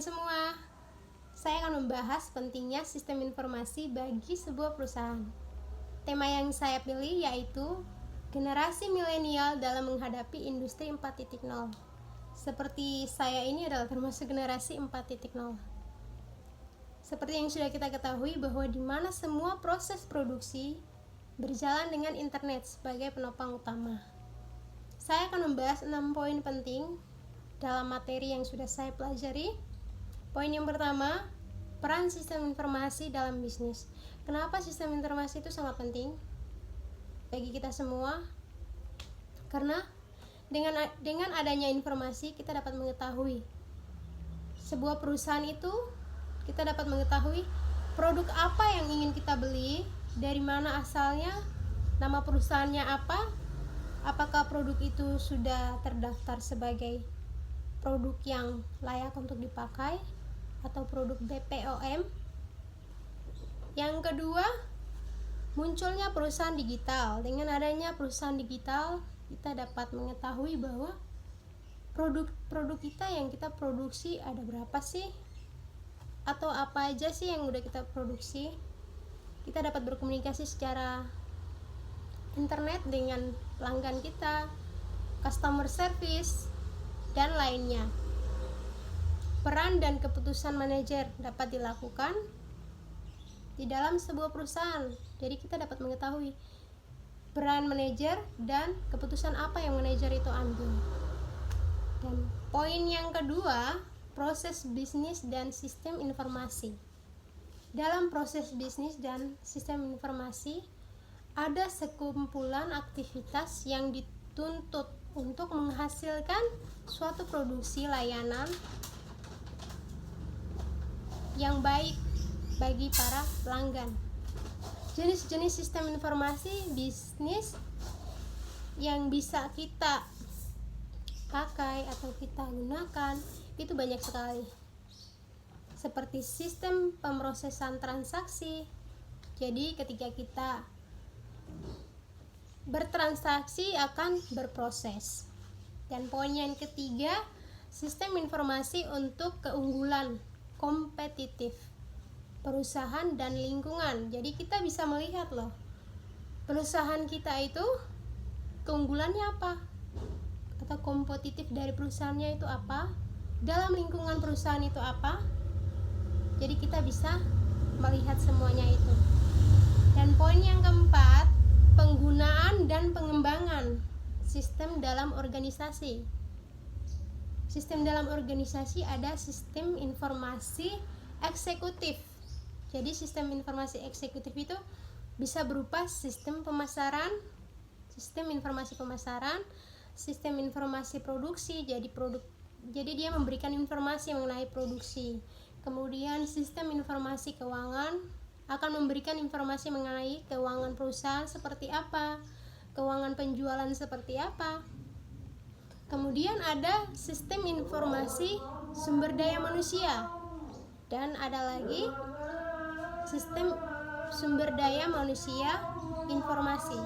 teman-teman semua. Saya akan membahas pentingnya sistem informasi bagi sebuah perusahaan. Tema yang saya pilih yaitu generasi milenial dalam menghadapi industri 4.0. Seperti saya ini adalah termasuk generasi 4.0. Seperti yang sudah kita ketahui bahwa di mana semua proses produksi berjalan dengan internet sebagai penopang utama. Saya akan membahas 6 poin penting dalam materi yang sudah saya pelajari. Poin yang pertama, peran sistem informasi dalam bisnis. Kenapa sistem informasi itu sangat penting bagi kita semua? Karena dengan adanya informasi kita dapat mengetahui sebuah perusahaan itu, kita dapat mengetahui produk apa yang ingin kita beli, dari mana asalnya, nama perusahaannya apa, apakah produk itu sudah terdaftar sebagai produk yang layak untuk dipakai atau produk BPOM. Yang kedua, munculnya perusahaan digital. Dengan adanya perusahaan digital, kita dapat mengetahui bahwa produk kita yang kita produksi ada berapa sih, atau apa aja sih yang udah kita produksi. Kita dapat berkomunikasi secara internet dengan pelanggan kita, customer service, dan lainnya. Peran dan keputusan manajer dapat dilakukan di dalam sebuah perusahaan. Jadi kita dapat mengetahui peran manajer dan keputusan apa yang manajer itu ambil. Dan poin yang kedua, proses bisnis dan sistem informasi. Dalam proses bisnis dan sistem informasi ada sekumpulan aktivitas yang dituntut untuk menghasilkan suatu produksi layanan yang baik bagi para pelanggan. Jenis-jenis sistem informasi bisnis yang bisa kita pakai atau kita gunakan itu banyak sekali. Seperti sistem pemrosesan transaksi. Jadi ketika kita bertransaksi akan berproses. Dan poin yang ketiga, sistem informasi untuk keunggulan kompetitif perusahaan dan lingkungan. Jadi kita bisa melihat loh, perusahaan kita itu keunggulannya apa, atau kompetitif dari perusahaannya itu apa, dalam lingkungan perusahaan itu apa. Jadi kita bisa melihat semuanya itu. Dan poin yang keempat, penggunaan dan pengembangan sistem dalam organisasi. Sistem dalam organisasi ada sistem informasi eksekutif. Jadi sistem informasi eksekutif itu bisa berupa sistem pemasaran, sistem informasi pemasaran, sistem informasi produksi. Jadi dia memberikan informasi mengenai produksi. Kemudian sistem informasi keuangan akan memberikan informasi mengenai keuangan perusahaan seperti apa, keuangan penjualan seperti apa. Kemudian ada sistem informasi sumber daya manusia, dan ada lagi sistem sumber daya manusia informasi.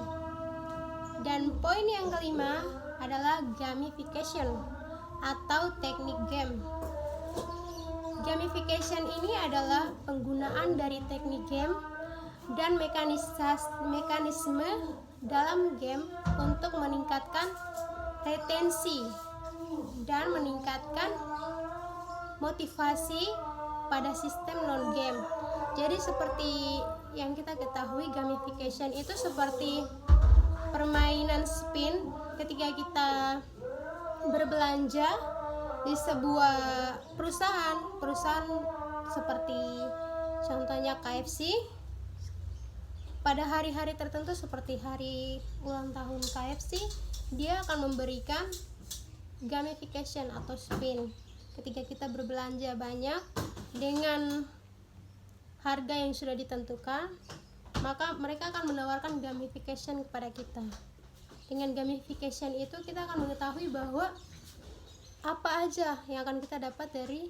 Dan poin yang kelima adalah gamification atau teknik game. Gamification ini adalah penggunaan dari teknik game dan mekanisme dalam game untuk meningkatkan retensi dan meningkatkan motivasi pada sistem non-game. Jadi seperti yang kita ketahui, gamification itu seperti permainan spin ketika kita berbelanja di sebuah perusahaan seperti contohnya KFC. Pada hari-hari tertentu seperti hari ulang tahun KFC, dia akan memberikan gamification atau spin. Ketika kita berbelanja banyak dengan harga yang sudah ditentukan, maka mereka akan menawarkan gamification kepada kita. Dengan gamification itu kita akan mengetahui bahwa apa aja yang akan kita dapat dari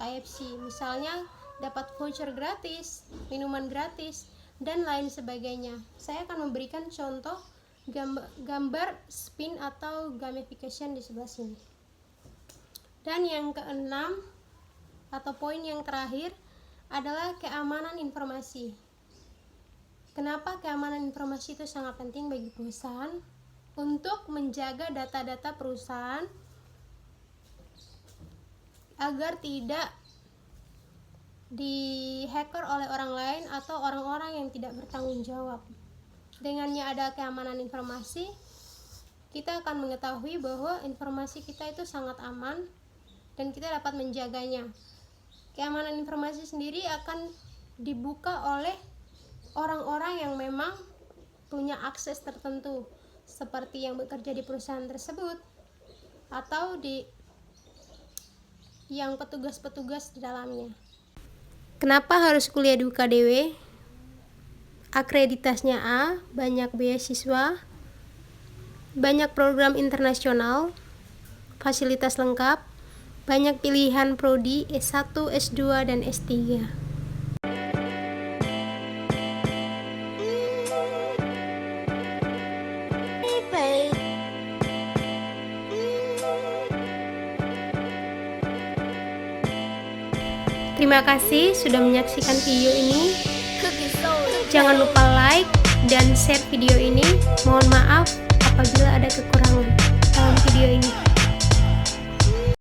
KFC. Misalnya dapat voucher gratis, minuman gratis, dan lain sebagainya. Saya akan memberikan contoh gambar spin atau gamification di sebelah sini. Dan yang keenam, atau poin yang terakhir adalah keamanan informasi. Kenapa keamanan informasi itu sangat penting bagi perusahaan? Untuk menjaga data-data perusahaan agar tidak dihacker oleh orang lain atau orang-orang yang tidak bertanggung jawab. Dengannya ada keamanan informasi, kita akan mengetahui bahwa informasi kita itu sangat aman dan kita dapat menjaganya. Keamanan informasi sendiri akan dibuka oleh orang-orang yang memang punya akses tertentu, seperti yang bekerja di perusahaan tersebut atau yang petugas-petugas di dalamnya. Kenapa harus kuliah di UKDW? Akreditasnya A, banyak beasiswa, banyak program internasional, fasilitas lengkap, banyak pilihan prodi S1, S2, dan S3. Terima kasih sudah menyaksikan video ini. Jangan lupa like dan share video ini. Mohon maaf apabila ada kekurangan dalam video ini.